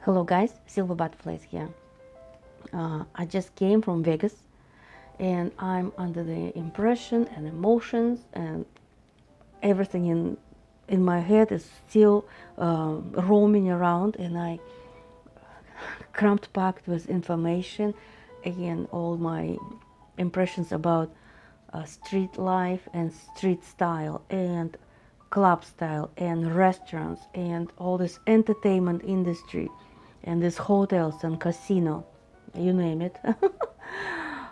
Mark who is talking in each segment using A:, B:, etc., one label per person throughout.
A: Hello guys, Silver Butterflies here. I just came from Vegas and I'm under the impression and emotions and everything in my head is still roaming around, and I cramped packed with information and all my impressions about street life and street style and club style and restaurants and all this entertainment industry and these hotels and casino, you name it.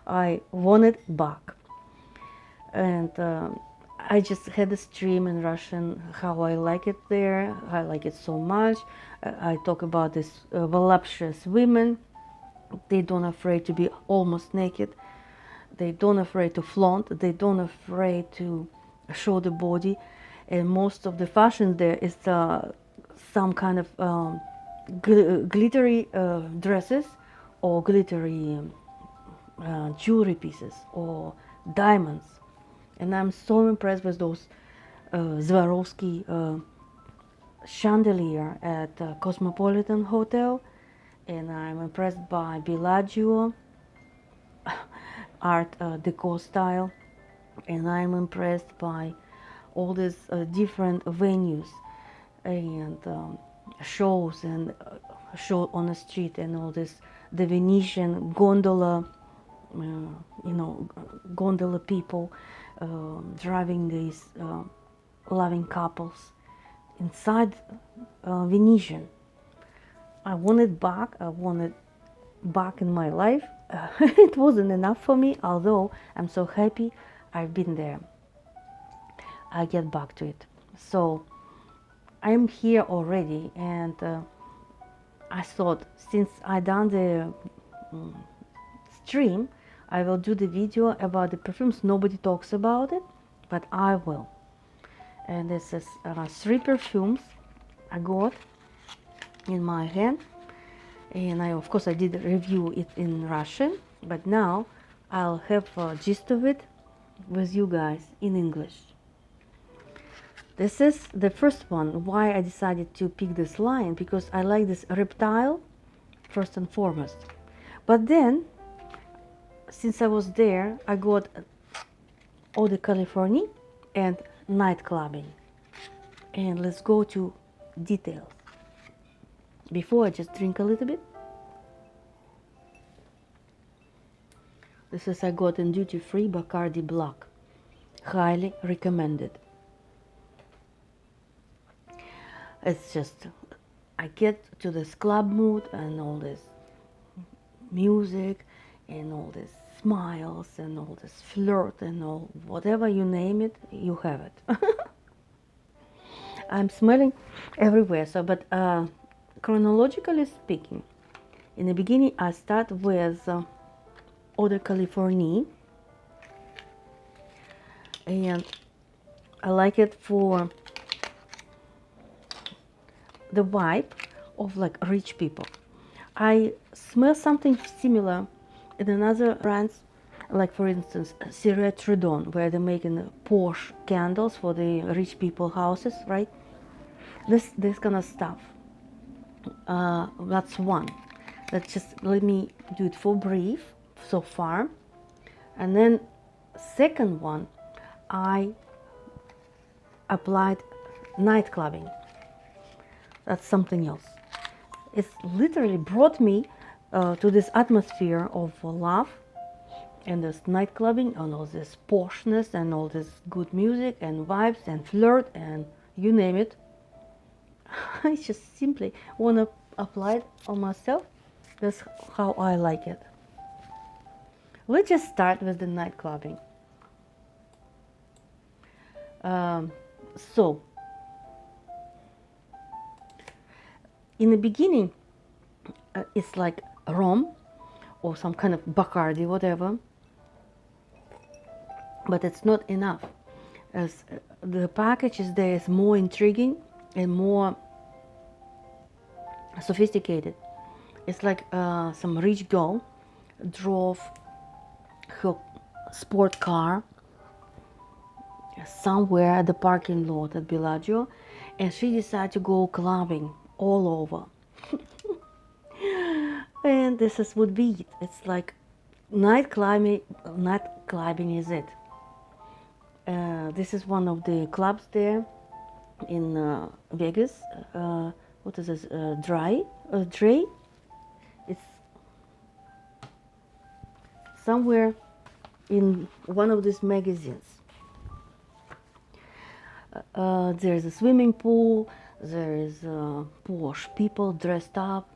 A: I want it back. And I just had a stream in Russian how I like it there. I like it so much. I talk about this voluptuous women. They don't afraid to be almost naked. They don't afraid to flaunt. They don't afraid to show the body. And most of the fashion there is some kind of glittery dresses or glittery jewelry pieces or diamonds. And I'm so impressed with those Swarovski chandelier at Cosmopolitan Hotel, and I'm impressed by Bellagio art deco style, and I'm impressed by all these different venues and shows and show on the street and all this the Venetian gondola, gondola people driving these loving couples inside Venetian. I want it back. I want it back in my life. It wasn't enough for me, although I'm so happy I've been there. I get back to it. So I'm here already, and I thought since I done the stream, I will do the video about the perfumes. Nobody talks about it, but I will. And this is 3 perfumes I got in my hand, and of course I did review it in Russian, but now I'll have a gist of it with you guys in English. This is the first one. Why I decided to pick this line, because I like this Reptile first and foremost, but then since I was there I got Haute Perfumerie and Nightclubbing, and let's go to details. Before I just drink a little bit. This is I got in duty free Bacardi Black, highly recommended. It's just I get to this club mood and all this music and all this smiles and all this flirt and all whatever you name it, you have it. I'm smelling everywhere. So, but chronologically speaking, in the beginning I start with Haute Perfumerie, and I like it for the vibe of like rich people. I smell something similar in another brands, like for instance Cigarette Trudon, where they're making Posh candles for the rich people houses, right? This kind of stuff. That's one. Let's just let me do it for brief so far. And then second one, I applied Nightclubbing. That's something else. It's literally brought me to this atmosphere of love and this nightclubbing and all this poshness and all this good music and vibes and flirt and you name it. I just simply want to apply it on myself. That's how I like it. Let's just start with the nightclubbing. So, in the beginning, it's like rum or some kind of Bacardi, whatever. But it's not enough. As the package is there is more intriguing and more sophisticated. It's like some rich girl drove her sport car somewhere at the parking lot at Bellagio, and she decided to go clubbing all over. And this is would be it. It's like night climbing. Night climbing is it. This is one of the clubs there in Vegas. What is this? Dre. It's somewhere in one of these magazines. There's a swimming pool. There is posh people dressed up,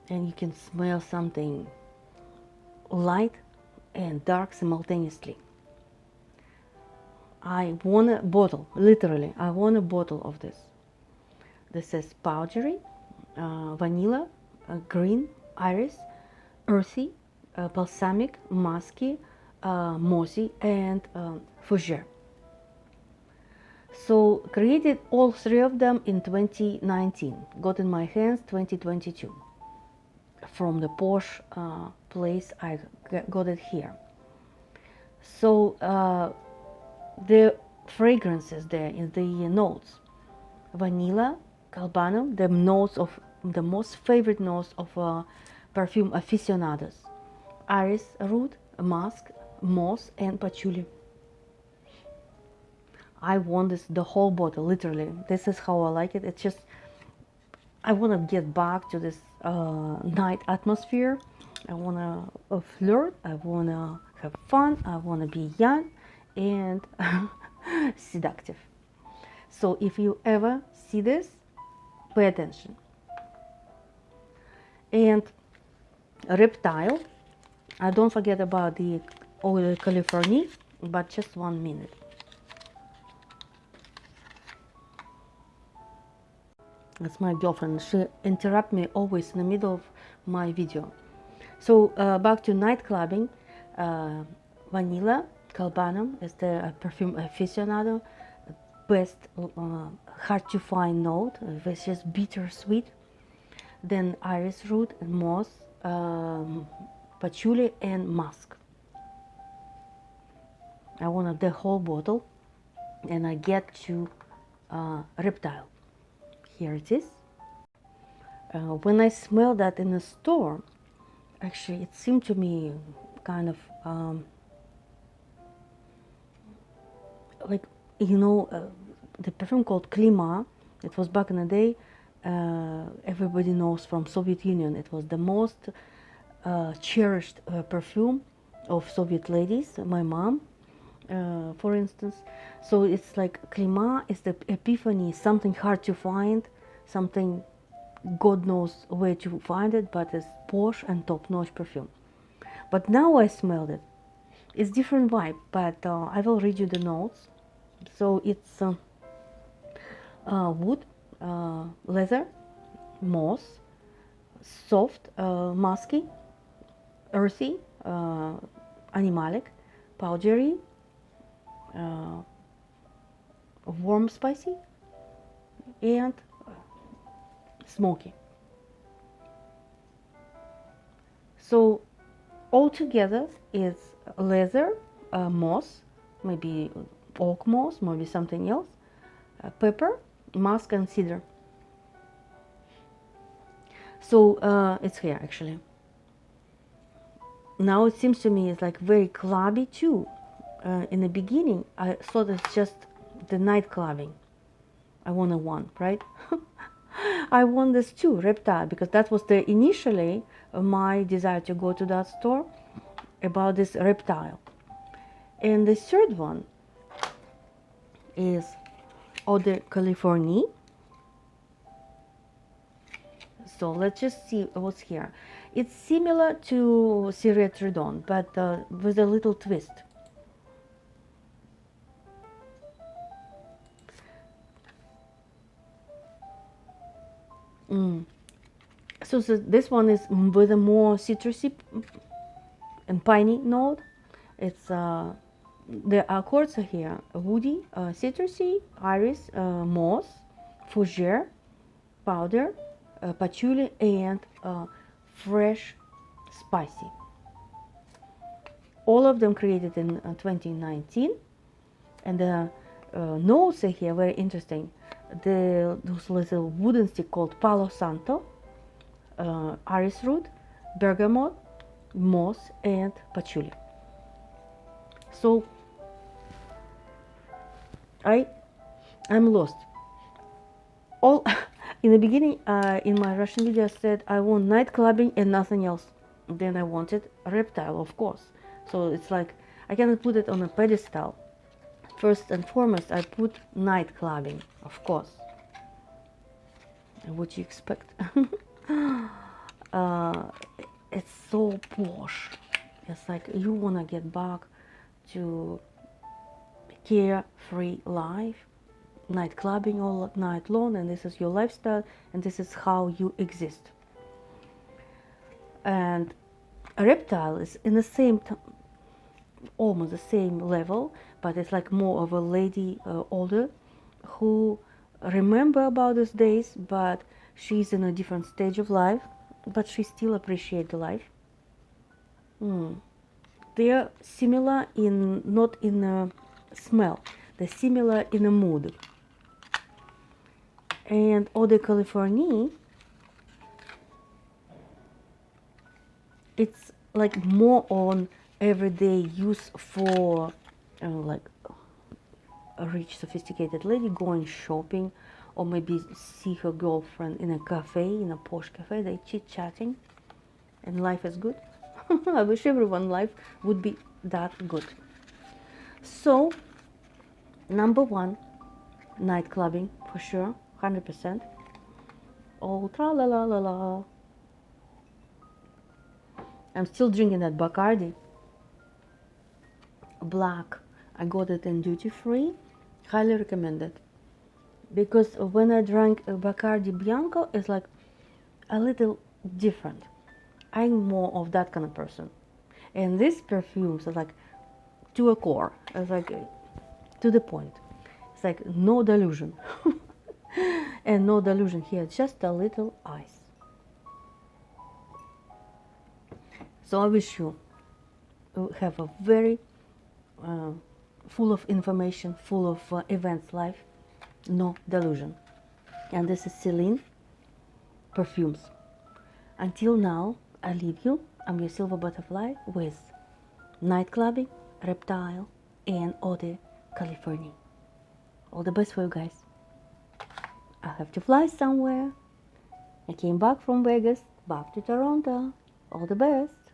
A: and you can smell something light and dark simultaneously. I want a bottle, literally. I want a bottle of this. This is powdery, vanilla, green, iris, earthy, balsamic, musky, mossy, and fougere. So created all three of them in 2019. Got in my hands 2022 from the Posh place. I got it here. So the fragrances there in the notes: vanilla, galbanum, the notes of the most favorite notes of perfume aficionados: iris root, musk, moss, and patchouli. I want this, the whole bottle, literally. This is how I like it. It's just, I want to get back to this night atmosphere. I want to flirt. I want to have fun. I want to be young and seductive. So if you ever see this, pay attention. And Reptile, don't forget about the Eau de Californie, but just 1 minute. That's my girlfriend. She interrupts me always in the middle of my video. So back to night clubbing. Vanilla, galbanum is the perfume aficionado. Best, hard to find note, which is bittersweet. Then iris root, and moss, patchouli, and musk. I wanted the whole bottle, and I get to Reptile. Here it is. When I smelled that in the store, actually it seemed to me kind of like, you know, the perfume called Klima. It was back in the day. Everybody knows from Soviet Union. It was the most cherished perfume of Soviet ladies. My mom, for instance. So it's like Klima is the epiphany, something hard to find, something God knows where to find it, but it's posh and top-notch perfume. But now I smelled it. It's different vibe, but I will read you the notes. So it's wood, leather, moss, soft, musky, earthy, animalic, powdery, warm, spicy, and smoky. So all together it's leather, moss, maybe oak moss, maybe something else, pepper, musk, and cedar. So it's here actually. Now it seems to me it's like very clubby too. In the beginning I thought it's just the night clubbing. I wanted one, right? I want this too, Reptile, because that was the initially my desire to go to that store about this Reptile. And the third one is Eau de Californie. So let's just see what's here. It's similar to Cigarette Redon, but with a little twist. So this one is with a more citrusy and piney note. It's the accords are here: woody, citrusy, iris, moss, fougere, powder, patchouli, and fresh, spicy. All of them created in 2019, and the notes are here very interesting. Those little wooden stick called Palo Santo, iris root, bergamot, moss, and patchouli. So I'm lost. All in the beginning, in my Russian video, I said I want night clubbing and nothing else. Then I wanted reptile, of course. So it's like I cannot put it on a pedestal. First and foremost, I put night clubbing, of course. And what do you expect? It's so posh. It's like you wanna get back to carefree life, night clubbing all night long, and this is your lifestyle, and this is how you exist. And a reptile is in the same almost the same level, but it's like more of a lady, older, who remember about those days, but she's in a different stage of life, but she still appreciate the life. They are similar in not in a smell, they're similar in a mood. And Haute Californie, it's like more on everyday use for like a rich, sophisticated lady going shopping, or maybe see her girlfriend in a cafe, in a posh cafe, they chit-chatting, and life is good. I wish everyone's life would be that good. So, number one, night clubbing for sure, 100%. Oh, tra la la la la. I'm still drinking that Bacardi black. I got it in duty free. Highly recommend it. Because when I drank Bacardi Bianco, it's like a little different. I'm more of that kind of person. And these perfumes are like to a core. It's like to the point. It's like no delusion. And no delusion here, just a little ice. So I wish you have a very full of information, full of events life, no delusion. And this is Celine Perfumes. Until now, I leave you. I'm your silver butterfly with night clubbing, reptile, and Haute Californie. All the best for you guys. I have to fly somewhere. I came back from Vegas, back to Toronto. All the best.